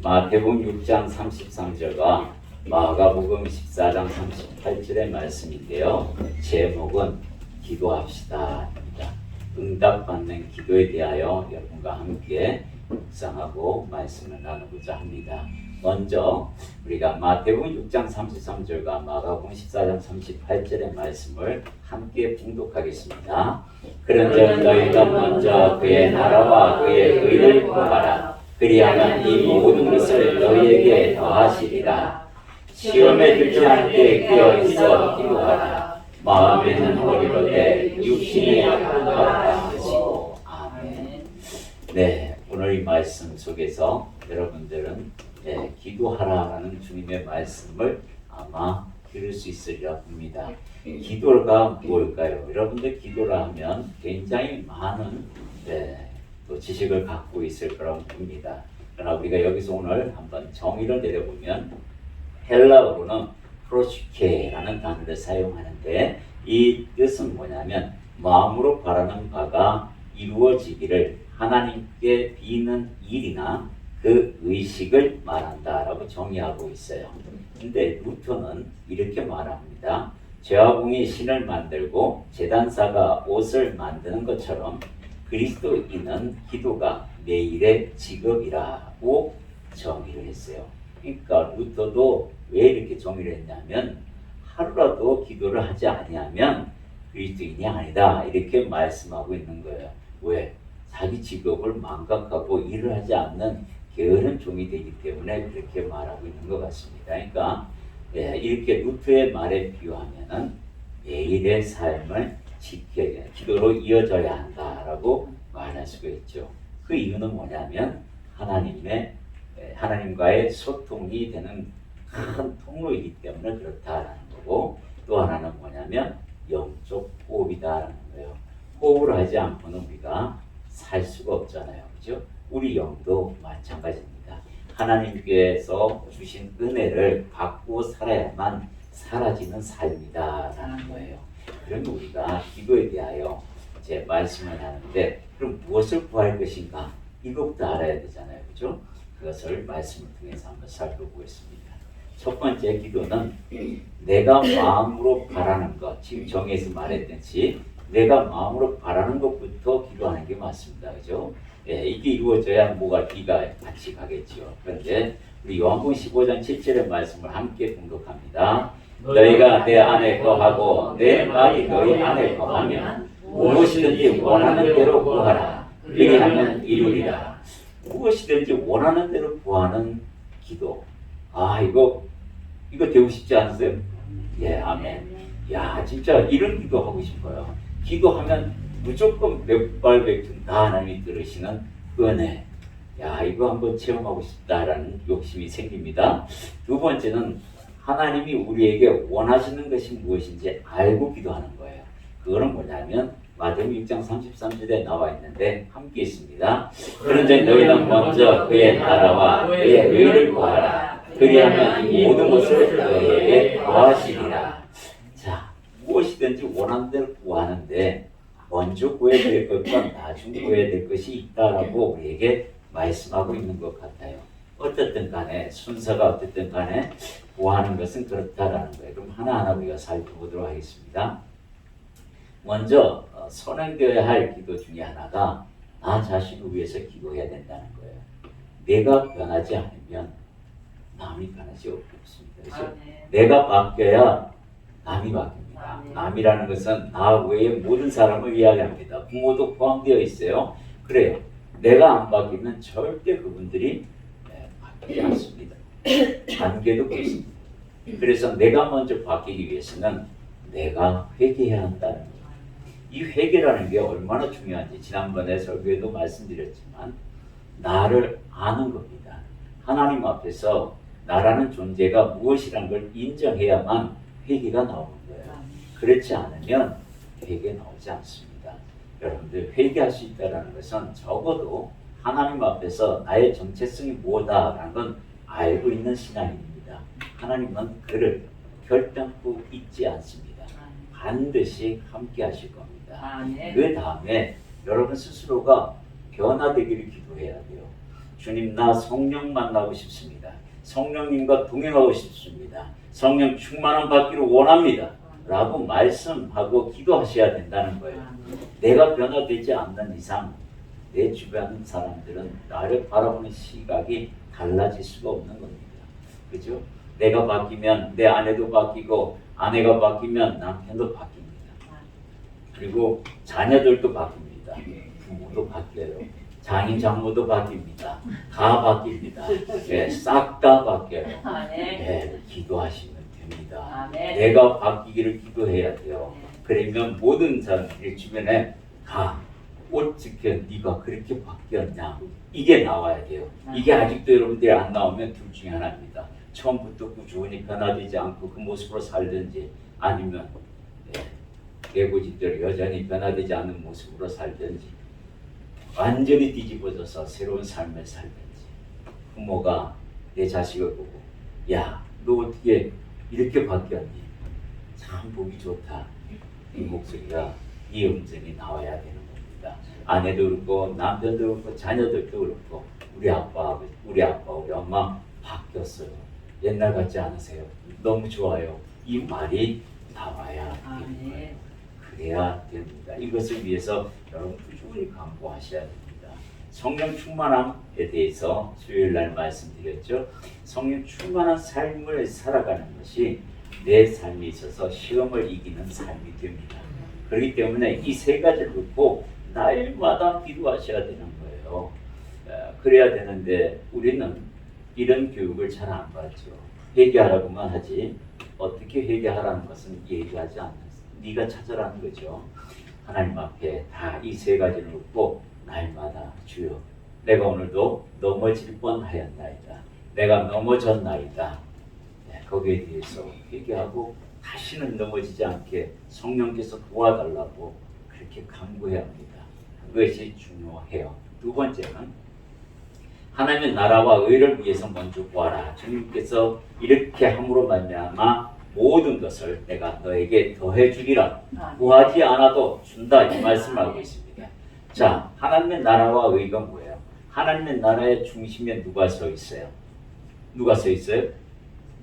마태복음 6장 33절과 마가복음 14장 38절의 말씀인데요. 제목은 기도합시다입니다. 응답받는 기도에 대하여 여러분과 함께 묵상하고 말씀을 나누고자 합니다. 먼저 우리가 마태복음 6장 33절과 마가복음 14장 38절의 말씀을 함께 봉독하겠습니다. 그런즉 너희가 먼저 그의 나라와 그의 의를 구하라. 그리하면 이 모든 것을 너희에게 더하시리라. 시험에 들지 않게 깨어 있어 기도하라. 마음에는 어리로되 육신이 약하다 하시고. 아멘. 네, 오늘 이 말씀 속에서 여러분들은 기도하라라는 주님의 말씀을 아마 들을 수 있으리라 봅니다. 기도가 뭘까요? 여러분들 기도라 하면 굉장히 많은 또 지식을 갖고 있을 거라고 봅니다. 그러나 우리가 여기서 오늘 한번 정의를 내려보면 헬라어로는 프로시케라는 단어를 사용하는데 이 뜻은 뭐냐면 마음으로 바라는 바가 이루어지기를 하나님께 비는 일이나 그 의식을 말한다라고 정의하고 있어요. 근데 루터는 이렇게 말합니다. 제화공이 신을 만들고 제단사가 옷을 만드는 것처럼 그리스도인은 기도가 매일의 직업이라고 정의를 했어요. 그러니까 루터도 왜 이렇게 정의를 했냐면 하루라도 기도를 하지 아니하면 그리스도인이 아니다 이렇게 말씀하고 있는 거예요. 왜? 자기 직업을 망각하고 일을 하지 않는 게으른 종이 되기 때문에 그렇게 말하고 있는 것 같습니다. 그러니까 이렇게 루터의 말에 비유하면은 매일의 삶을 기도로 이어져야 한다라고 말할 수가 있죠. 그 이유는 뭐냐면 하나님과의 소통이 되는 큰 통로이기 때문에 그렇다라는 거고, 또 하나는 뭐냐면 영적 호흡이다라는 거예요. 호흡을 하지 않고는 우리가 살 수가 없잖아요. 그죠? 우리 영도 마찬가지입니다. 하나님께서 주신 은혜를 받고 살아야만 사라지는 삶이다라는 거예요. 그러면 우리가 기도에 대하여 제 말씀을 하는데 그럼 무엇을 구할 것인가? 이것부터 알아야 되잖아요. 그죠? 그것을 말씀을 통해서 한번 살펴보겠습니다. 첫 번째 기도는 내가 마음으로 바라는 것, 지금 정의에서 말했듯이 내가 마음으로 바라는 것부터 기도하는 게 맞습니다. 그죠? 이게 이루어져야 뭐가 비가 같이 가겠죠. 그런데 우리 요한복음 15장 7절의 말씀을 함께 공독합니다. 너희가 내 안에 거하고 내 말이 너희 안에 거하면 무엇이든지 원하는 대로 구하라. 그리하면 이루리라. 무엇이든지 원하는 대로 구하는 기도. 이거 되고 싶지 않으세요? 아멘. 진짜 이런 기도 하고 싶어요. 기도하면 무조건 백발백중 다 하나님이 들으시는 은혜. 이거 한번 체험하고 싶다라는 욕심이 생깁니다. 두 번째는 하나님이 우리에게 원하시는 것이 무엇인지 알고 기도하는 거예요. 그거는 뭐냐면 마태복음 6장 33절에 나와 있는데 함께 있습니다. 그런즉 너희는 먼저 그의 나라와 그의 의를 구하라. 그리하면 이 모든 것을 너희에게 더하시리라. 자, 무엇이든지 원하는 대로 구하는데 먼저 구해야 될 것과 나중 구해야 될 것이 있다라고 우리에게 말씀하고 있는 것 같아요. 어쨌든 간에 순서가 어쨌든 간에 구하는 것은 그렇다라는 거예요. 그럼 하나하나 우리가 살펴보도록 하겠습니다. 먼저 선행되어야 할 기도 중에 하나가 나 자신을 위해서 기도해야 된다는 거예요. 내가 변하지 않으면 남이 변하지 없습니다. 그래서 내가 바뀌어야 남이 바뀝니다. 남이라는 것은 나 외의 모든 사람을 이야기합니다. 부모도 포함되어 있어요. 그래요. 내가 안 바뀌면 절대 그분들이 바뀌지 않습니다. 관계도 그렇습니다. 그래서 내가 먼저 바뀌기 위해서는 내가 회개해야 한다는 거예요. 이 회개라는 게 얼마나 중요한지 지난번에 설교에도 말씀드렸지만 나를 아는 겁니다. 하나님 앞에서 나라는 존재가 무엇이라는 걸 인정해야만 회개가 나오는 거예요. 그렇지 않으면 회개 나오지 않습니다. 여러분들 회개할 수 있다는 것은 적어도 하나님 앞에서 나의 정체성이 뭐다라는 건 알고 있는 신앙입니다. 하나님은 그를 결단코 잊지 않습니다. 반드시 함께 하실 겁니다. 그 다음에 여러분 스스로가 변화되기를 기도해야 돼요. 주님 나 성령 만나고 싶습니다. 성령님과 동행하고 싶습니다. 성령 충만함 받기를 원합니다. 라고 말씀하고 기도하셔야 된다는 거예요. 내가 변화되지 않는 이상 내 주변 사람들은 나를 바라보는 시각이 달라질 수가 없는 겁니다. 그죠? 내가 바뀌면 내 아내도 바뀌고 아내가 바뀌면 남편도 바뀝니다. 그리고 자녀들도 바뀝니다. 부모도 바뀌어요. 장인 장모도 바뀝니다. 다 바뀝니다. 예, 싹 다 바뀌어요. 예, 기도하시면 됩니다. 내가 바뀌기를 기도해야 돼요. 그러면 모든 사람들이 주변에 다 어떻게 네가 그렇게 바뀌었냐 이게 나와야 돼요. 이게 아직도 여러분들이 안 나오면 둘 중에 하나입니다. 처음부터 꾸준히 변화되지 않고 그 모습으로 살든지 아니면 내 고집대로 여전히 변화되지 않는 모습으로 살든지 완전히 뒤집어져서 새로운 삶을 살든지 부모가 내 자식을 보고 야, 너 어떻게 이렇게 바뀌었니? 참 보기 좋다. 이 목소리가 이 음성이 나와야 되는 겁니다. 아내도 그렇고 남편도 그렇고 자녀들도 그렇고 우리 아빠, 우리 엄마 바뀌었어요. 옛날 같지 않으세요? 너무 좋아요. 이 말이 나와야 되는 거예요. 그래야 됩니다. 이것을 위해서 여러분 꾸준히 강구하셔야 됩니다. 성령 충만함에 대해서 수요일날 말씀드렸죠. 성령 충만한 삶을 살아가는 것이 내 삶에 있어서 시험을 이기는 삶이 됩니다. 그렇기 때문에 이 세 가지를 놓고 날마다 기도하셔야 되는 거예요. 그래야 되는데 우리는 이런 교육을 잘 안 받죠. 회개하라고만 하지 어떻게 회개하라는 것은 얘기하지 않습니다. 네가 찾아라는 거죠. 하나님 앞에 다 이 세 가지를 놓고 날마다 주여 내가 오늘도 넘어질 뻔하였나이다. 내가 넘어졌나이다. 거기에 대해서 회개하고 다시는 넘어지지 않게 성령께서 도와달라고 그렇게 간구해야 합니다. 그것이 중요해요. 두 번째는 하나님의 나라와 의를 위해서 먼저 구하라. 주님께서 이렇게 함으로 말미암아 모든 것을 내가 너에게 더해 주리라. 구하지 않아도 준다 이 말씀을 하고 있습니다. 자, 하나님의 나라와 의가 뭐예요? 하나님의 나라의 중심에 누가 서 있어요? 누가 서 있어요?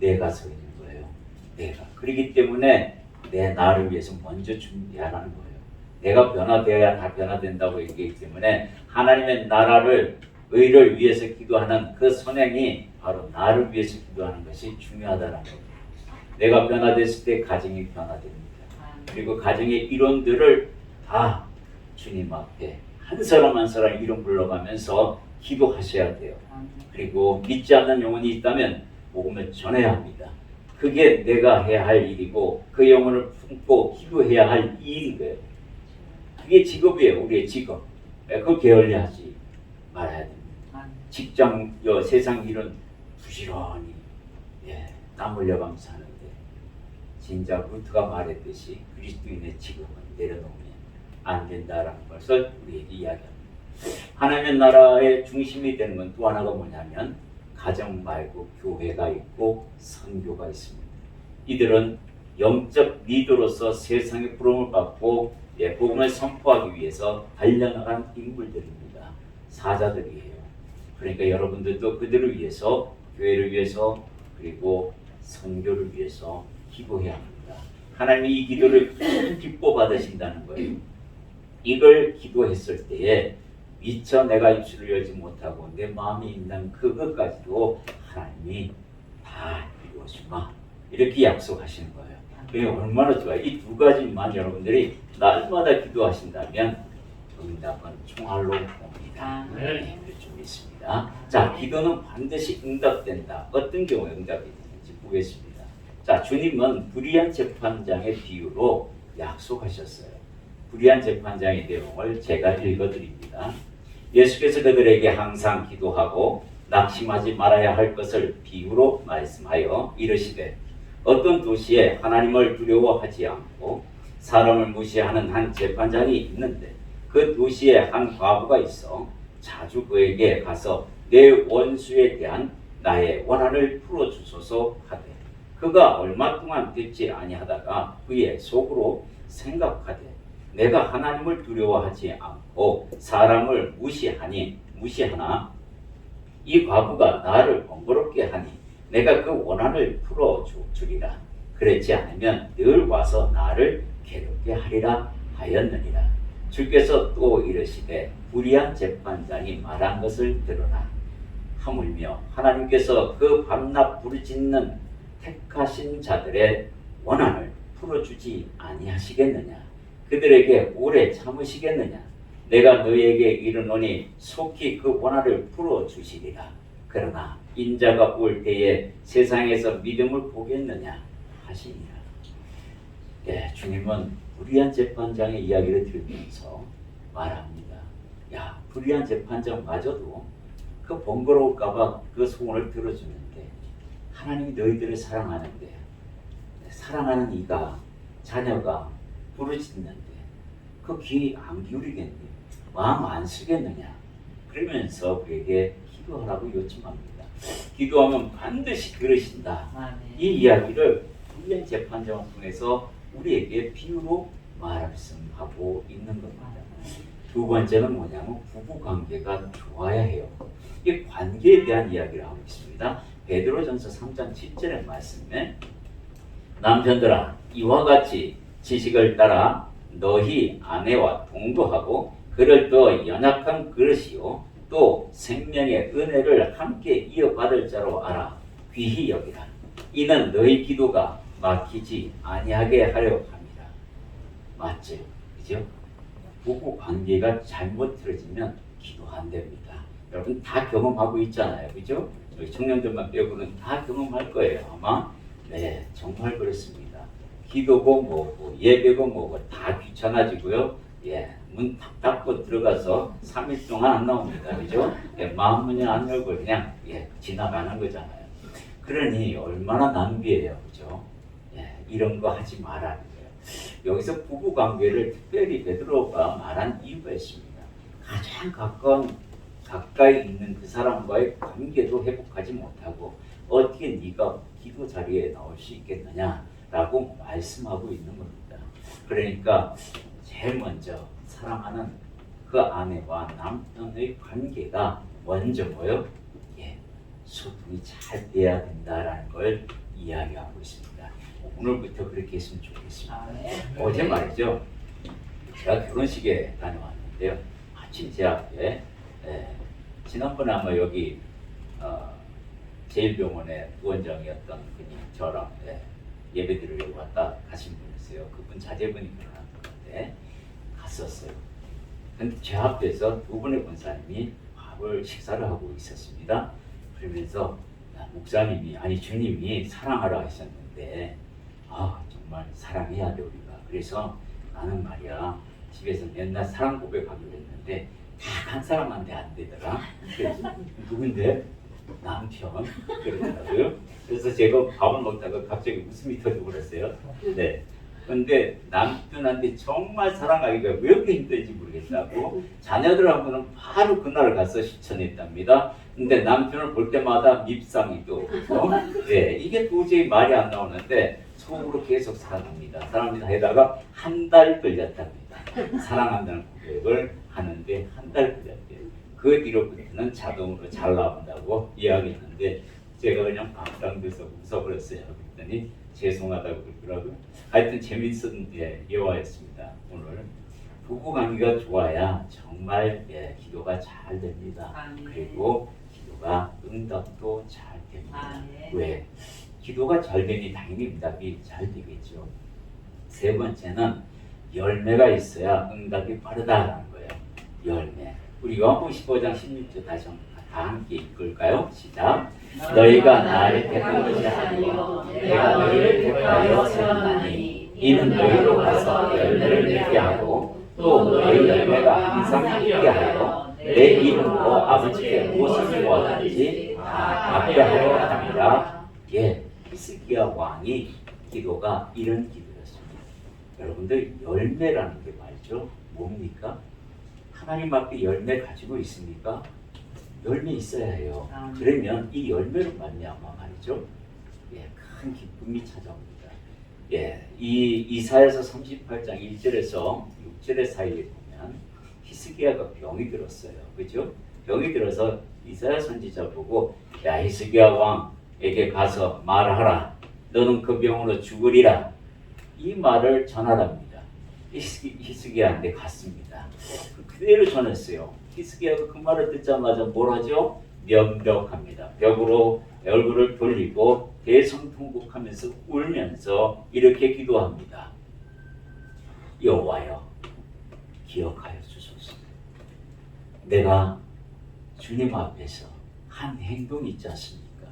내가 서 있는 거예요. 내가. 그렇기 때문에 내 나를 위해서 먼저 준비하라는 거예요. 내가 변화되어야 다 변화된다고 얘기하기 때문에 하나님의 나라를 의를 위해서 기도하는 그 선행이 바로 나를 위해서 기도하는 것이 중요하다는 겁니다. 내가 변화됐을 때 가정이 변화됩니다. 그리고 가정의 이론들을 다 주님 앞에 한 사람 한 사람 이름 불러가면서 기도하셔야 돼요. 그리고 믿지 않는 영혼이 있다면 복음을 전해야 합니다. 그게 내가 해야 할 일이고 그 영혼을 품고 기도해야 할 일인 거예요. 그게 직업이에요. 우리의 직업. 그걸 게을리하지 말아야 됩니다. 직장, 세상 일은 부지런히 땀 흘려가면서 하는데 진작 루트가 말했듯이 그리스도인의 직업은 내려놓으면 안 된다라는 것을 우리에게 이야기합니다. 하나님의 나라의 중심이 되는 건 또 하나가 뭐냐면 가정 말고 교회가 있고 선교가 있습니다. 이들은 영적 리더로서 세상의 부름을 받고 복음을 선포하기 위해서 달려나간 인물들입니다. 사자들이에요. 그러니까 여러분들도 그들을 위해서 교회를 위해서 그리고 선교를 위해서 기도해야 합니다. 하나님이 이 기도를 기뻐 받으신다는 거예요. 이걸 기도했을 때에 미처 내가 입술을 열지 못하고 내 마음에 있는 그것까지도 하나님이 다 이루어주마 이렇게 약속하시는 거예요. 그게 얼마나 좋아요. 이 두 가지만 여러분들이 날마다 기도하신다면 응답은 총알로 옵니다. 네, 좀 있습니다. 자, 기도는 반드시 응답된다. 어떤 경우에 응답이 되는지 보겠습니다. 자, 주님은 불의한 재판장의 비유로 약속하셨어요. 불의한 재판장의 내용을 제가 읽어드립니다. 예수께서 그들에게 항상 기도하고 낙심하지 말아야 할 것을 비유로 말씀하여 이르시되 어떤 도시에 하나님을 두려워하지 않고 사람을 무시하는 한 재판장이 있는데 그 도시에 한 과부가 있어 자주 그에게 가서 내 원수에 대한 나의 원한을 풀어주소서 하되 그가 얼마 동안 듣지 아니하다가 그의 속으로 생각하되 내가 하나님을 두려워하지 않고 사람을 무시하나 이 과부가 나를 번거롭게 하니 내가 그 원한을 풀어주리라. 그렇지 않으면 늘 와서 나를 괴롭게 하리라 하였느니라. 주께서 또 이르시되 불의한 재판장이 말한 것을 들으라. 하물며 하나님께서 그 밤낮 부르짖는 택하신 자들의 원한을 풀어주지 아니하시겠느냐? 그들에게 오래 참으시겠느냐? 내가 너희에게 이르노니 속히 그 원한을 풀어주시리라. 그러나 인자가 올 때에 세상에서 믿음을 보겠느냐 하시니라. 예, 주님은 불의한 재판장의 이야기를 들으면서 말합니다. 야, 불의한 재판장마저도 그 번거로울까봐 그 소원을 들어주는데 하나님이 너희들을 사랑하는데 사랑하는 이가 자녀가 부르짖는데 그 귀 안 기울이겠니? 마음 안 쓰겠느냐? 그러면서 그에게 기도하라고 요청합니다. 기도하면 반드시 들으신다. 이 이야기를 불의한 재판장을 통해서 우리에게 비유로 말씀하고 있는 겁니다. 두 번째는 뭐냐면 부부관계가 좋아야 해요. 이 관계에 대한 이야기를 하고 있습니다. 베드로전서 3장 7절의 말씀에 남편들아 이와 같이 지식을 따라 너희 아내와 동거하고 그를 더 연약한 그릇이요 또 생명의 은혜를 함께 이어받을 자로 알아 귀히 여기라. 이는 너희 기도가 막히지 아니하게 하려 합니다. 맞죠? 그죠? 부부 관계가 잘못 틀어지면 기도 안 됩니다. 여러분 다 경험하고 있잖아요. 그죠? 우리 청년들만 빼고는 다 경험할 거예요. 아마. 네, 정말 그렇습니다. 기도고 뭐고 예배고 뭐고 다 귀찮아지고요. 예, 문 탁 닫고 들어가서 3일 동안 안 나옵니다. 그죠? 예, 마음 문을 안 열고 그냥 지나가는 거잖아요. 그러니 얼마나 낭비예요. 그죠? 예, 이런 거 하지 말아야 돼요. 여기서 부부 관계를 특별히 베드로가 말한 이유가 있습니다. 가장 가까이 있는 그 사람과의 관계도 회복하지 못하고 어떻게 네가 기도 자리에 나올 수 있겠느냐라고 말씀하고 있는 겁니다. 그러니까 제일 먼저 사랑하는 그 아내와 남편의 관계가 먼저 뭐요? 예, 소통이 잘 돼야 된다라는 걸 이야기하고 있습니다. 오늘부터 그렇게 했으면 좋겠습니다. 어제 말이죠. 제가 결혼식에 다녀왔는데요. 마침 제 앞에 지난번에 아마 여기 제일병원의 부원장이었던 분이 저랑 예배드리려고 왔다 가신 분이세요. 그분 자제분이 결혼한 건데 갔었어요. 근데 제 앞에서 두 분의 권사님이 식사를 하고 있었습니다. 그러면서 목사님이 아니 주님이 사랑하라 하셨는데 정말 사랑해야 돼 우리가. 그래서 나는 말이야 집에서 맨날 사랑 고백하기로 했는데 다 한 사람한테 안 되더라. 그래서 누군데? 남편 그러더라고요. 그래서 제가 밥을 먹다가 갑자기 웃음이 터지고 그랬어요. 네. 근데 남편한테 정말 사랑하기가 왜 이렇게 힘든지 모르겠다고 자녀들하고는 바로 그날 가서 실천했답니다. 근데 남편을 볼 때마다 밉상이도 이게 도저히 말이 안 나오는데 속으로 계속 사랑합니다 해다가 한 달 걸렸답니다. 사랑한다는 고백을 하는데 한 달 걸렸대요. 그 뒤로부터는 자동으로 잘 나온다고 이야기했는데 제가 그냥 방랑돼서 웃어버렸어요. 그랬더니 죄송하다고 그러더라고요. 하여튼 재밌었던 예화였습니다. 오늘 부부관계가 좋아야 정말 기도가 잘 됩니다. 그리고 기도가 응답도 잘 됩니다. 왜? 기도가 잘 되니 당연히 응답이 잘 되겠죠. 세 번째는 열매가 있어야 응답이 빠르다라는 거예요. 열매. 우리 요한복음 15장 16절 다시 다 함께 읽을까요? 시작. 너희가 나를 택한 것이 아니요 내가 너희를 택하여 세웠나니 이는 너희로 가서 열매를 맺게 하고 또 너희 열매가 항상 있게 하여 내 이름으로 아버지께 무엇을 구하든지 다 받게 하려 함이라. 히스기야 왕이 기도가 이런 기도였습니다. 여러분들 열매라는 게 말이죠. 뭡니까? 하나님 앞에 열매 가지고 있습니까? 열매 있어야 해요. 그러면 이 열매로 말미암아 말이죠. 큰 기쁨이 찾아옵니다. 이 이사야서 38장 1절에서 6절의 사이에 보면 히스기야가 병이 들었어요. 그죠? 병이 들어서 이사야 선지자 보고 야 히스기야 왕에게 가서 말하라. 너는 그 병으로 죽으리라. 이 말을 전하랍니다. 히스기야한테 갔습니다. 그대로 전했어요. 히스기야가 그 말을 듣자마자 뭘 하죠? 면벽합니다. 벽으로 얼굴을 돌리고 대성통곡하면서 울면서 이렇게 기도합니다. 여호와여 기억하여 주소서. 내가 주님 앞에서 한 행동이 있지 않습니까?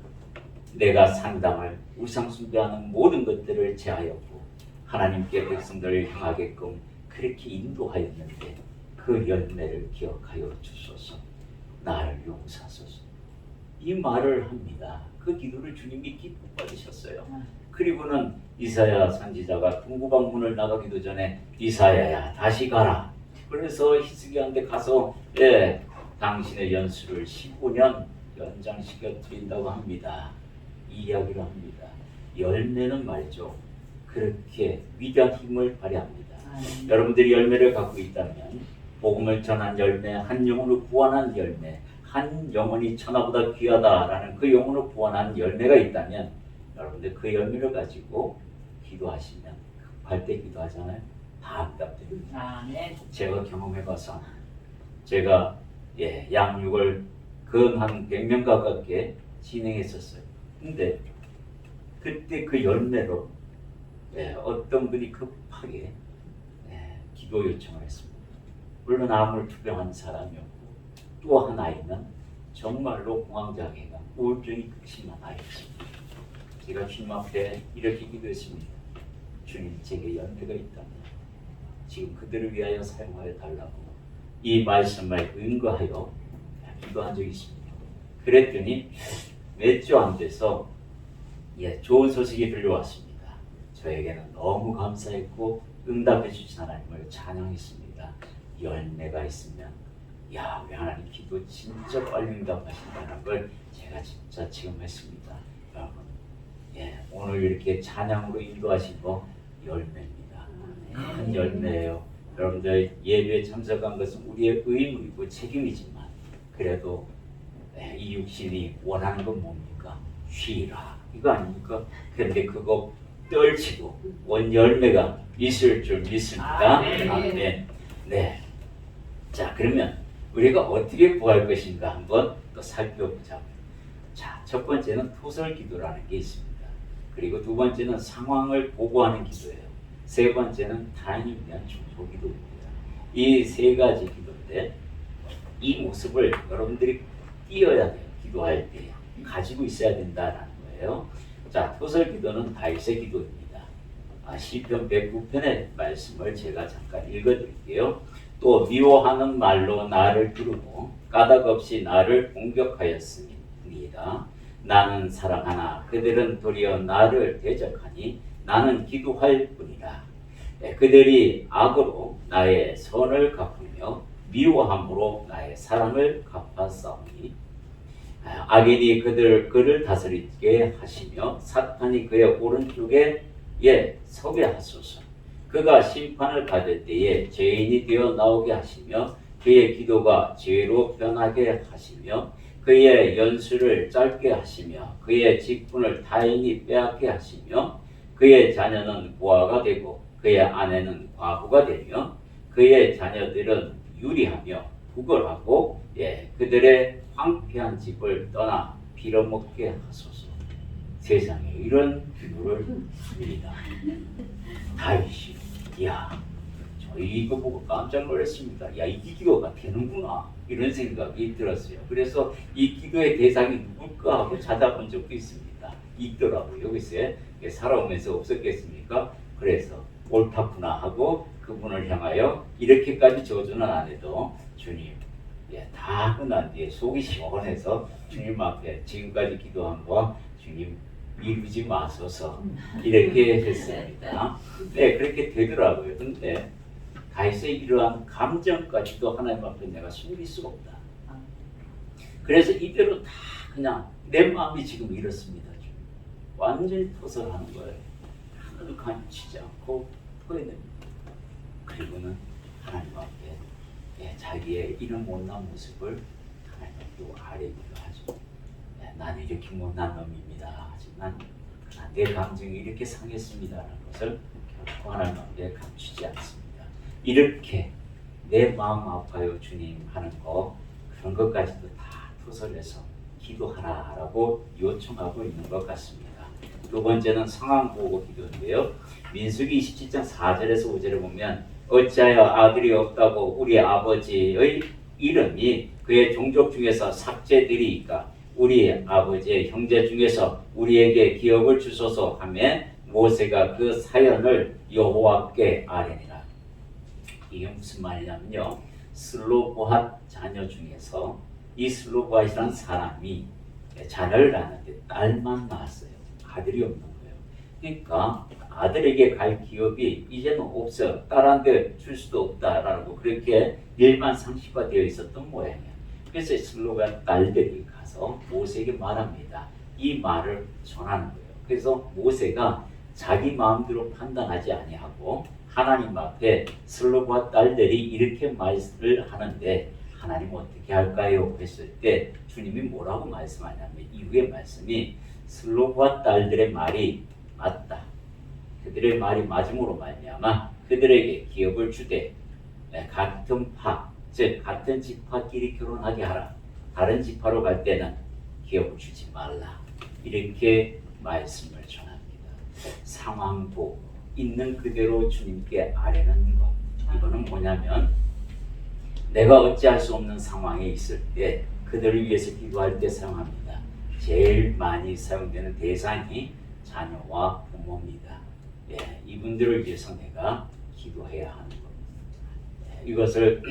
내가 상당을 우상 숭배하는 모든 것들을 제하였고 하나님께 백성들을 향하게끔 그렇게 인도하였는데 그 열매를 기억하여 주소서. 나를 용서하소서. 이 말을 합니다. 그 기도를 주님이 기뻐 받으셨어요. 그리고는 이사야 선지자가 동구방문을 나가기도 전에 이사야야 다시 가라. 그래서 히스기야한테 가서 당신의 연수를 15년 연장시켜 드린다고 합니다. 이 이야기를 합니다. 열매는 말이죠. 그렇게 위대한 힘을 발휘합니다. 여러분들이 열매를 갖고 있다면 복음을 전한 열매, 한 영혼을 구원한 열매, 한 영혼이 천하보다 귀하다라는 그 영혼을 구원한 열매가 있다면 여러분들 그 열매를 가지고 기도하시면 급할 때 기도하잖아요. 다 응답됩니다. 제가 경험해봐서 제가 양육을 근 한 100명 가깝게 진행했었어요. 근데 그때 그 열매로 어떤 분이 급하게 기도 요청을 했습니다. 물론 암을 투병한 사람이었고 또 한 아이는 정말로 공황장애가 우울증이 극심한 아이였습니다. 제가 주님 앞에 이렇게 기도했습니다. 주님 제게 열매가 있다면 지금 그들을 위하여 사용하여 달라고 이 말씀에 근거하여 기도한 적이 있습니다. 그랬더니 몇 주 안 돼서 좋은 소식이 들려왔습니다. 저에게는 너무 감사했고 응답해 주신 하나님을 찬양했습니다. 열매가 있으면 우리 하나님 기도 진짜 빨리 응답하신다는 걸 제가 진짜 체험했습니다. 여러분 오늘 이렇게 찬양으로 인도하신 거 열매입니다. 큰 열매예요. 여러분들 예배에 참석한 것은 우리의 의무이고 책임이지만 그래도 이 육신이 원하는 건 뭡니까? 쉬라 이거 아닙니까? 그런데 그거 떨치고 원 열매가 있을 줄 믿습니다. 아멘. 자 그러면 우리가 어떻게 구할 것인가 한번 또 살펴보자고요. 자, 첫 번째는 토설 기도라는 게 있습니다. 그리고 두 번째는 상황을 보고하는 기도예요. 세 번째는 타인을 위한 중보 기도입니다. 이 세 가지 기도인데 이 모습을 여러분들이 띄어야 돼요. 기도할 때 가지고 있어야 된다라는 거예요. 자, 토설 기도는 다윗의 기도입니다. 시편 109편의 말씀을 제가 잠깐 읽어드릴게요. 또 미워하는 말로 나를 두르고 까닭 없이 나를 공격하였습니다. 나는 사랑하나 그들은 도리어 나를 대적하니 나는 기도할 뿐이라. 그들이 악으로 나의 선을 갚으며 미워함으로 나의 사랑을 갚았사오니 악인이 그를 다스리게 하시며 사탄이 그의 오른쪽에 서게 하소서. 그가 심판을 받을 때에 죄인이 되어 나오게 하시며 그의 기도가 죄로 변하게 하시며 그의 연수를 짧게 하시며 그의 직분을 타인이 빼앗게 하시며 그의 자녀는 고아가 되고 그의 아내는 과부가 되며 그의 자녀들은 유리하며 부걸하고 그들의 황폐한 집을 떠나 빌어먹게 하소서. 세상에 이런 기도를 합니다. 다윗이 저 이거 보고 깜짝 놀랐습니다. 이 기도가 되는구나 이런 생각이 들었어요. 그래서 이 기도의 대상이 누굴까 하고 찾아본 적도 있습니다. 있더라고요. 여기서 살아오면서 없었겠습니까? 그래서 옳다구나 하고 그분을 향하여 이렇게까지 저주는 안 해도 주님 다 하고 난 뒤에 속이 시원해서 주님 앞에 지금까지 기도한 거 주님 이루지 마소서 이렇게 했습니다. 그렇게 되더라고요. 근데 다윗의 이러한 감정까지도 하나님 앞에 내가 숨길 수가 없다. 그래서 이대로 다 그냥 내 마음이 지금 이렇습니다. 완전히 토설하는 거예요. 하나도 간치지 않고 토해냅니다. 그리고는 하나님 앞에 자기의 이런 못난 모습을 하나님은 또 아뢰기도 하죠. 나는 이렇게 못난 놈입니다. 하지만 그러나 내 감정이 이렇게 상했습니다라는 것을 결코 하나님 앞에 감추지 않습니다. 이렇게 내 마음 아파요 주님 하는 거 그런 것까지도 다 토설해서 기도하라라고 요청하고 있는 것 같습니다. 두 번째는 상황 보고 기도인데요. 민수기 27장 4절에서 5절에 보면 어찌하여 아들이 없다고 우리 아버지의 이름이 그의 종족 중에서 삭제되리이까 우리 아버지의 형제 중에서 우리에게 기업을 주소서 하며 모세가 그 사연을 여호와께 아뢰니라. 이게 무슨 말이냐면요. 슬로보핫 자녀 중에서 이 슬로보핫이라는 사람이 자녀를 낳았는데 딸만 낳았어요. 아들이 없는 거예요. 그러니까 아들에게 갈 기업이 이제는 없어. 딸한테 줄 수도 없다라고 그렇게 일반상식화되어 있었던 모양이에요. 그래서 슬로보핫 딸들이 가서 모세에게 말합니다. 이 말을 전하는 거예요. 그래서 모세가 자기 마음대로 판단하지 아니하고 하나님 앞에 슬로보핫 딸들이 이렇게 말을 하는데 하나님 어떻게 할까요? 했을 때 주님이 뭐라고 말씀하냐면 이후의 말씀이 슬로보핫 딸들의 말이 맞다. 그들의 말이 맞음으로 말미암아 그들에게 기업을 주되 같은 파, 즉 같은 지파끼리 결혼하게 하라. 다른 지파로 갈 때는 기업을 주지 말라. 이렇게 말씀을 전합니다. 상황 보고 있는 그대로 주님께 아뢰는 것. 이거는 뭐냐면 내가 어찌할 수 없는 상황에 있을 때 그들을 위해서 기도할 때 사용합니다. 제일 많이 사용되는 대상이 자녀와 부모입니다. 이분들을 위해서 내가 기도해야 하는 겁니다. 이것을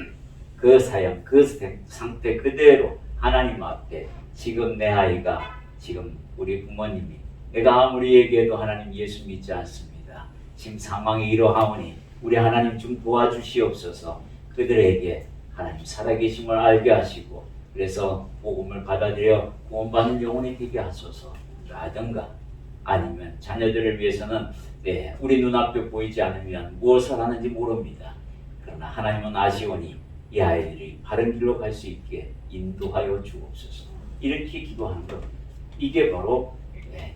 그 사연, 그 상태 그대로 하나님 앞에 지금 내 아이가 지금 우리 부모님이 내가 아무리 얘기해도 하나님 예수 믿지 않습니다. 지금 상황이 이러하오니 우리 하나님 좀 도와주시옵소서. 그들에게 하나님 살아계심을 알게 하시고 그래서 복음을 받아들여 구원받는 영혼이 되게 하소서 라든가 아니면 자녀들을 위해서는 우리 눈앞에 보이지 않으면 무엇을 하는지 모릅니다. 그러나 하나님은 아시오니 이 아이들이 바른 길로 갈 수 있게 인도하여 주옵소서. 이렇게 기도하는 것. 이게 바로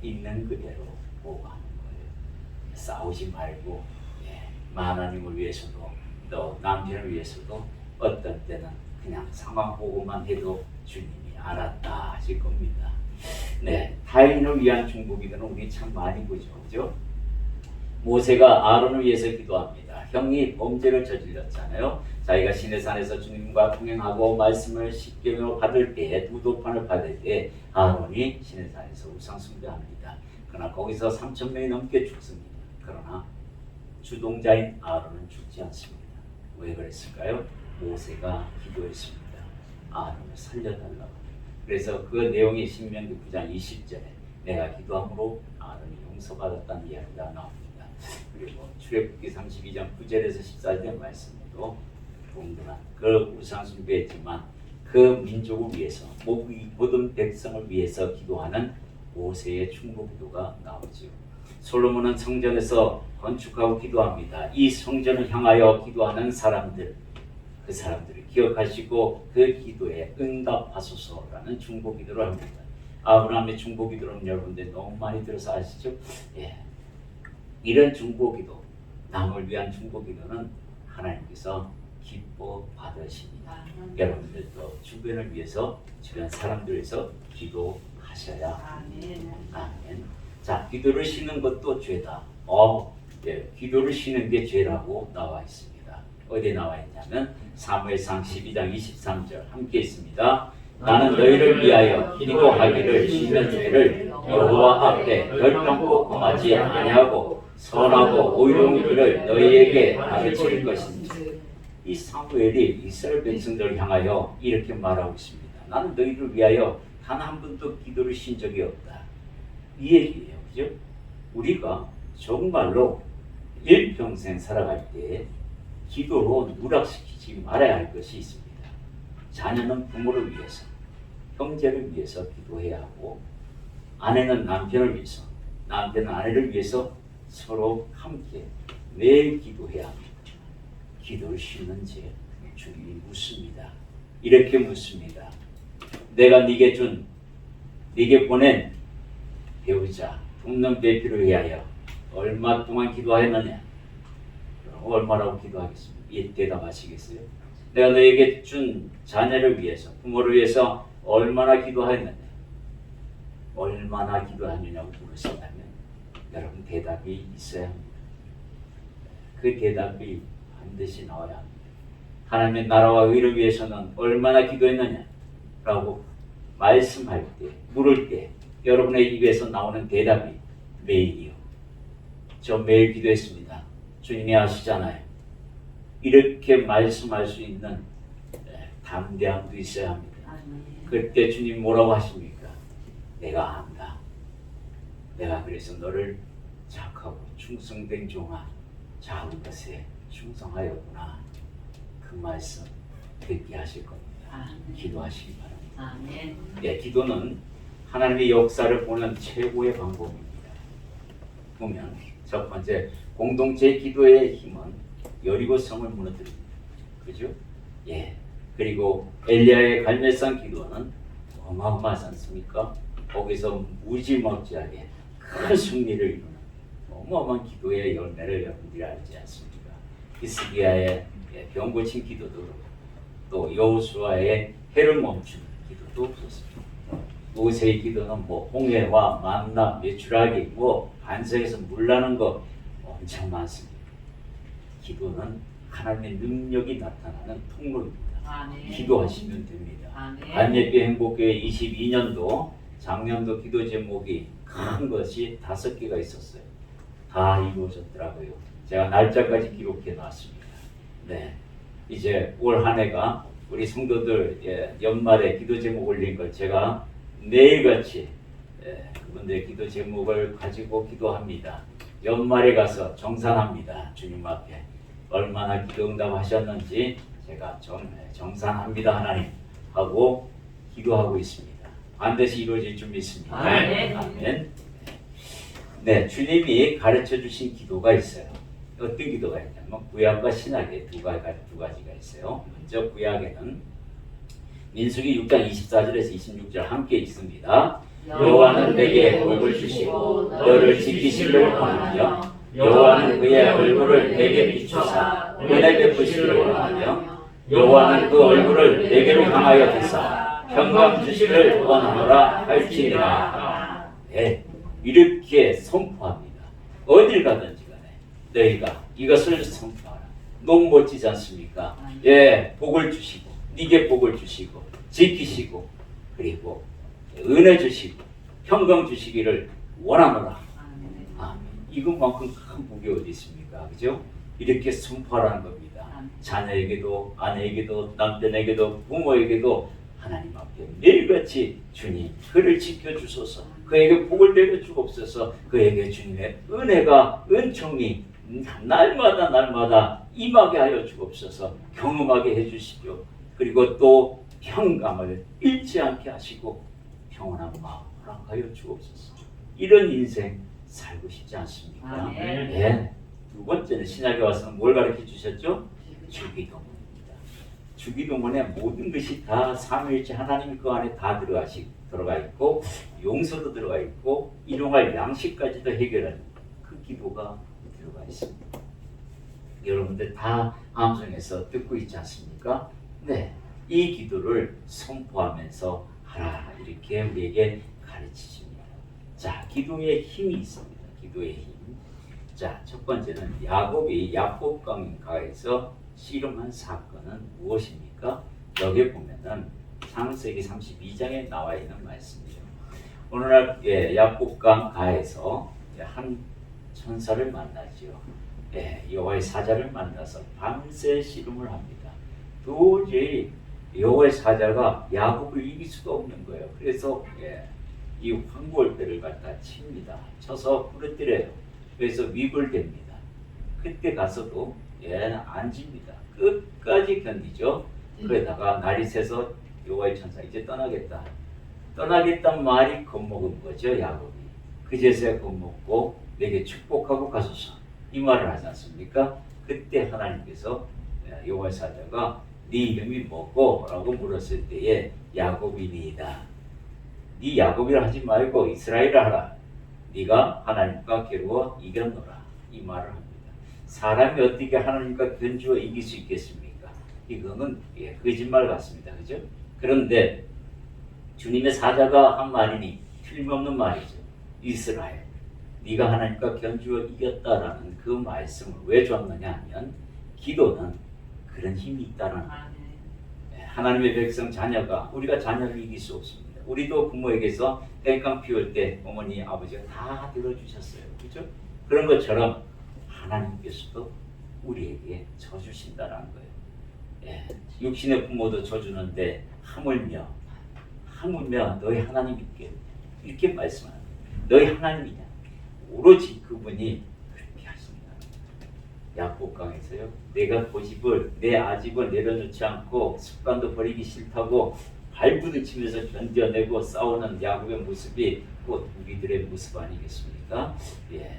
있는 그대로 보호하는 거예요. 싸우지 말고 하나님을 위해서도 또 남편을 위해서도 어떤 때는 그냥 상황 보고만 해도 주님이 알았다 하실 겁니다. 타인을 위한 중보기도는 우리 참 많이 보죠. 그죠? 모세가 아론을 위해서 기도합니다. 형이 범죄를 저질렀잖아요. 자기가 시내산에서 주님과 동행하고 말씀을 십계명을 받을 때 두도판을 받을 때 아론이 시내산에서 우상숭배합니다. 그러나 거기서 3,000명이 넘게 죽습니다. 그러나 주동자인 아론은 죽지 않습니다. 왜 그랬을까요? 모세가 기도했습니다. 아론을 살려달라고. 그래서 그 내용이 신명기 9장 20절에 내가 기도함으로 아론이 용서받았다는 이야기가 나옵니다. 그리고 출애굽기 32장 9절에서 14절 말씀에도 동등한 그 우상숭배했지만 그 민족을 위해서 모든 백성을 위해서 기도하는 모세의 충고기도가 나오지요. 솔로몬은 성전에서 건축하고 기도합니다. 이 성전을 향하여 기도하는 사람들, 그 사람들을 기억하시고 그 기도에 응답하소서라는 중보기도를 합니다. 아브라함의 중보기도는 여러분들 너무 많이 들어서 아시죠? 이런 중보기도, 남을 위한 중보기도는 하나님께서 기뻐 받으십니다. 여러분들도 주변을 위해서, 주변 사람들을 위해서 기도하셔야 아멘. 자, 기도를 쉬는 것도 죄다. 기도를 쉬는 게 죄라고 나와 있습니다. 어디 나와 있냐면 사무엘상 12장 23절 함께 있습니다. 나는 너희를 위하여 기도하기를 쉬는 죄를 여호와 앞에 결단코 범하지 아니하고 선하고 의로운 길을 너희에게 가르칠 것인지. 이 사무엘이 이스라엘 백성들을 향하여 이렇게 말하고 있습니다. 나는 너희를 위하여 단 한 번도 기도를 쉰 적이 없다. 이 얘기예요. 그죠? 우리가 정말로 일평생 살아갈 때 기도로 누락시키지 말아야 할 것이 있습니다. 자녀는 부모를 위해서, 형제를 위해서 기도해야 하고, 아내는 남편을 위해서, 남편은 아내를 위해서 서로 함께 매일 기도해야 합니다. 기도를 쉬는지 주님이 묻습니다. 이렇게 묻습니다. 내가 네게 보낸 배우자 돕는 배필을 위하여 얼마 동안 기도하였느냐? 얼마라고 기도하겠습니까? 이 대답하시겠어요? 내가 너에게 준 자녀를 위해서, 부모를 위해서 얼마나 기도하였느냐? 얼마나 기도하느냐고 물으신다면 여러분 대답이 있어야 합니다. 그 대답이 반드시 나와야 합니다. 하나님의 나라와 의를 위해서는 얼마나 기도했느냐? 라고 말씀할 때, 물을 때 여러분의 입에서 나오는 대답이 매일이요. 저 매일 기도했습니다. 주님이 아시잖아요. 이렇게 말씀할 수 있는 담대함도 있어야 합니다. 그때 주님 뭐라고 하십니까? 내가 안다. 내가 그래서 너를 착하고 충성된 종아, 작은 것에 충성하였구나. 그 말씀 듣게 하실 겁니다. 기도하시기 바랍니다. 네, 기도는 하나님의 역사를 보는 최고의 방법입니다. 보면 첫 번째, 공동체 기도의 힘은 여리고 성을 무너뜨립니다. 그죠? 예. 그리고 엘리야의 갈멜산 기도는 어마어마하지 않습니까? 거기서 무지막지하게 큰 승리를 이루는 어마어마한 기도의 열매를 여러분들이 알지 않습니까? 히스기야의 병 고친 기도도 그렇고 또 여호수아의 해를 멈추는 기도도 그렇습니다. 모세의 기도는 뭐 홍해와 만나, 메추라기, 뭐 반석에서 물 나는 거 엄청 많습니다. 기도는 하나님의 능력이 나타나는 통로입니다. 기도하시면 됩니다. 안예비 행복교회 22년도 작년도 기도 제목이 큰 것이 5개가 있었어요. 다 이루어졌더라고요. 제가 날짜까지 기록해 놨습니다. 네, 이제 올 한 해가 우리 성도들 연말에 기도 제목 올린 걸 제가 매일같이 그분들의 기도 제목을 가지고 기도합니다. 연말에 가서 정산합니다. 주님 앞에 얼마나 기도 응답하셨는지 제가 정산합니다. 하나님 하고 기도하고 있습니다. 반드시 이루어질 줄 믿습니다. 아멘. 네, 주님이 가르쳐 주신 기도가 있어요. 어떤 기도가 있냐면 구약과 신약에 두 가지가 있어요. 먼저 구약에는 민수기 6장 24절에서 26절 함께 있습니다. 여호와는 내게 복을 주시고 너를 지키시기를 원하며 여호와는 그의 얼굴을 내게 비추사 은혜 베푸시기를 원하며 여호와는 그 얼굴을 내게로 향하여 드사 평강 주시기를 원하노라 할지니라. 네, 이렇게 선포합니다. 어딜 가든지 간에 너희가 이것을 선포하라. 너무 멋지지 않습니까? 예, 복을 주시고 네게 복을 주시고 지키시고 그리고 은혜 주시고 평강 주시기를 원하노라. 아멘. 이것만큼 큰 복이 어디 있습니까? 그죠? 이렇게 선포하라는 겁니다. 자녀에게도 아내에게도 남편에게도 부모에게도 하나님 앞에 매일같이 주님 그를 지켜주소서, 그에게 복을 내려주옵소서, 그에게 주님의 은혜가 은총이 날마다 임하게 하여 주옵소서, 경험하게 해주시죠. 그리고 또 평강을 잃지 않게 하시고 평온한 마음 허락하여 주옵소서. 이런 인생 살고 싶지 않습니까? 네. 두 번째는 신약에 와서는 뭘 가르쳐 주셨죠? 주기도문입니다. 주기도문에 모든 것이 다 삼위일체 하나님 그 안에 다 들어가 있고 용서도 들어가 있고 일용할 양식까지도 해결하는 그 기도가 들어가 있습니다. 여러분들 다 암송에서 듣고 있지 않습니까? 네, 이 기도를 선포하면서 하라 이렇게 우리에게 가르치십니다. 자, 기도의 힘이 있습니다. 기도의 힘. 자, 첫 번째는 야곱이 야복강가에서 씨름한 사건은 무엇입니까? 여기 보면은 창세기 32장에 나와 있는 말씀이죠. 어느 날 야복강가에서 한 천사를 만나지요. 여호와의 사자를 만나서 밤새 씨름을 합니다. 도저히 여호와의 사자가 야곱을 이길 수가 없는 거예요. 그래서 이 황골대를 갖다 칩니다. 쳐서 부러뜨려요. 그래서 위불됩니다. 그때 가서도 안 집니다. 끝까지 견디죠. 그러다가 날이 새서 여호와의 천사 이제 떠나겠단 말이 겁먹은 거죠. 야곱이 그제서야 겁먹고 내게 축복하고 가소서 이 말을 하지 않습니까? 그때 하나님께서 여호와의 사자가 네 이름이 뭐고? 라고 물었을 때에 야곱이니이다. 네 야곱이라 하지 말고 이스라엘이라 하라. 네가 하나님과 겨루어 이겼노라. 이 말을 합니다. 사람이 어떻게 하나님과 견주어 이길 수 있겠습니까? 이거는 거짓말 같습니다. 그죠? 그런데 주님의 사자가 한 말이니 틀림없는 말이죠. 이스라엘, 네가 하나님과 견주어 이겼다라는 그 말씀을 왜 줬느냐 하면 기도는 그런 힘이 있다는 거예요. 하나님의 백성 자녀가 우리가 자녀를 이길 수 없습니다. 우리도 부모에게서 땡깡 피울 때 어머니 아버지가 다 들어주셨어요. 그렇죠? 그런 것처럼 하나님께서도 우리에게 져주신다는 거예요. 예, 육신의 부모도 져주는데 하물며 너희 하나님께 이렇게 말씀합니다. 너희 하나님이냐? 오로지 그분이 그렇게 하신다. 야곱강에서요. 내가 고집을 내 아집을 내려놓지 않고 습관도 버리기 싫다고 발부딪히면서 견뎌내고 싸우는 야곱의 모습이 곧 우리들의 모습 아니겠습니까? 예,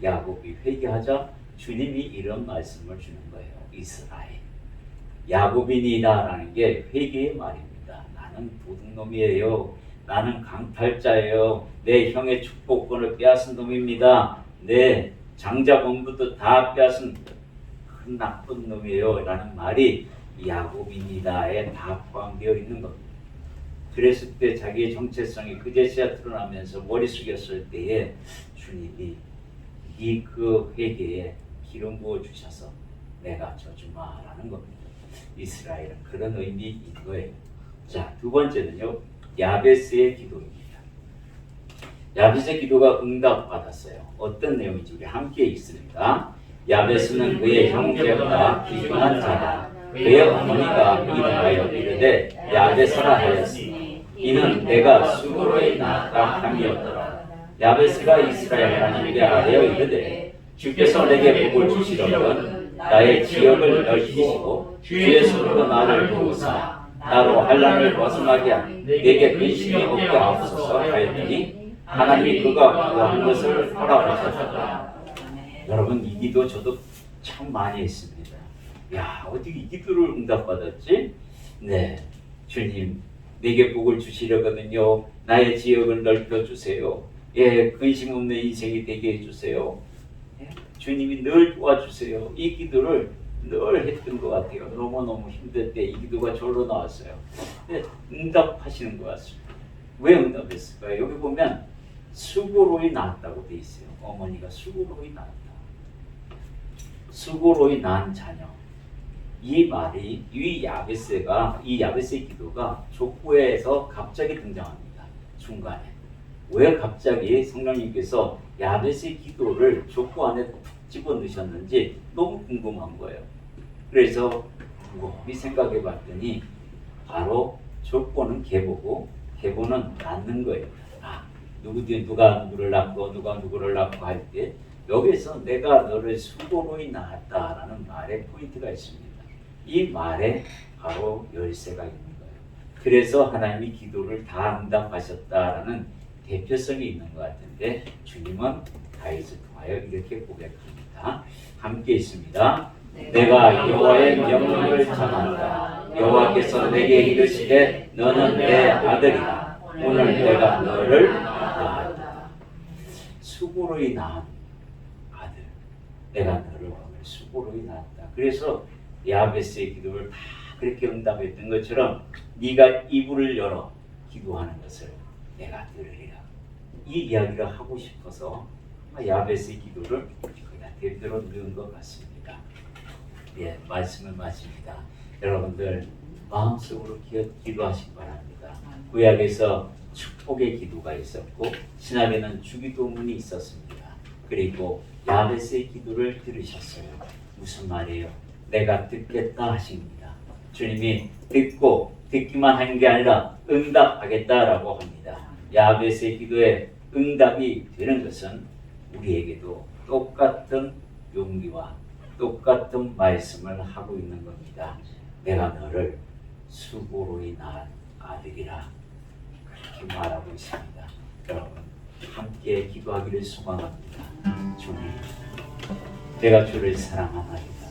야곱이 회개하자 주님이 이런 말씀을 주는 거예요. 이스라엘, 야곱이니다라는 게 회개의 말입니다. 나는 도둑놈이에요. 나는 강탈자예요. 내 형의 축복권을 빼앗은 놈입니다. 내 장자 본부도 다 빼앗은 큰 나쁜 놈이에요. 라는 말이 야곱이니다에 다 포함되어 있는 겁니다. 그랬을 때 자기의 정체성이 그제서야 드러나면서 머리 숙였을 때에 주님이 이 그 회개에 기름 부어 주셔서 내가 져주마라는 겁니다. 이스라엘은 그런 의미인 거예요. 자, 두 번째는요. 야베스의 기도입니다. 야베스의 기도가 응답받았어요. 어떤 내용인지 우리 함께 읽습니다. 야베스는 그의 형제보다 귀중한 자다. 그의 어머니가 이름하여 이르되 야베스라 하였으니 이는 내가 수고로이 낳았다 함이었더라. 야베스가 이스라엘 하나님께 아뢰어 이르되 주께서 내게 복을 주시려면 나의 지역을 넓히시고 주의 손으로 나를 도우사 나로 환난을 벗어나게 하니 내게 근심이 없게 하옵소서 하였더니 하나님이 그가 구한 것을 허락하셨다. 여러분, 이 기도 저도 참 많이 했습니다. 야, 어떻게 이 기도를 응답받았지? 네, 주님 내게 복을 주시려거든요. 나의 지역을 넓혀주세요. 예, 근심 없는 인생이 되게 해주세요. 예, 주님이 늘 도와주세요. 이 기도를 늘 했던 것 같아요. 너무너무 힘들 때 이 기도가 절로 나왔어요. 네, 응답하시는 것 같습니다. 왜 응답했을까요? 여기 보면 수고로이 낳았다고 돼 있어요. 어머니가 수고로이 낳았다. 수고로이 낳은 자녀. 이 말이 이 야베스의 기도가 족보에서 갑자기 등장합니다. 중간에. 왜 갑자기 성령님께서 야베스의 기도를 족보 안에 툭 집어넣으셨는지 너무 궁금한 거예요. 그래서 곰곰이 생각해 봤더니 바로 족보는 계보고 계보는 낳는 거예요. 누가 누구를 낳고 누가 누구를 낳고 할 때 여기서 내가 너를 수고로이 낳았다라는 말에 포인트가 있습니다. 이 말에 바로 열쇠가 있는 거예요. 그래서 하나님이 기도를 다 응답하셨다라는 대표성이 있는 것 같은데 주님은 다윗을 통하여 이렇게 고백합니다. 함께 있습니다. 내가 여호와의 명령을 전한다. 여호와께서 내게 이르시되 너는 내 아들이다. 오늘 내가 너를 낳았다. 수고로이 낳은 아들. 내가 너를 오늘 수고로이 낳았다. 그래서 야베스의 기도를 다 그렇게 응답했던 것처럼 네가 이불을 열어 기도하는 것을 내가 들으리라. 이 이야기를 하고 싶어서 야베스의 기도를 그냥 대표로 넣은 것 같습니다. 예, 말씀을 마칩니다. 여러분들 마음속으로 기도하시기 바랍니다. 구약에서 축복의 기도가 있었고 신약에는 주기도문이 있었습니다. 그리고 야베스의 기도를 들으셨어요. 무슨 말이에요? 내가 듣겠다 하십니다. 주님이 듣기만 한 게 아니라 응답하겠다라고 합니다. 야베스의 기도에 응답이 되는 것은 우리에게도 똑같은 용기와 똑같은 말씀을 하고 있는 겁니다. 내가 너를 수고로이 낳은 아들이라 그렇게 말하고 있습니다. 여러분 함께 기도하기를 소망합니다. 주님, 내가 주를 사랑하나이다.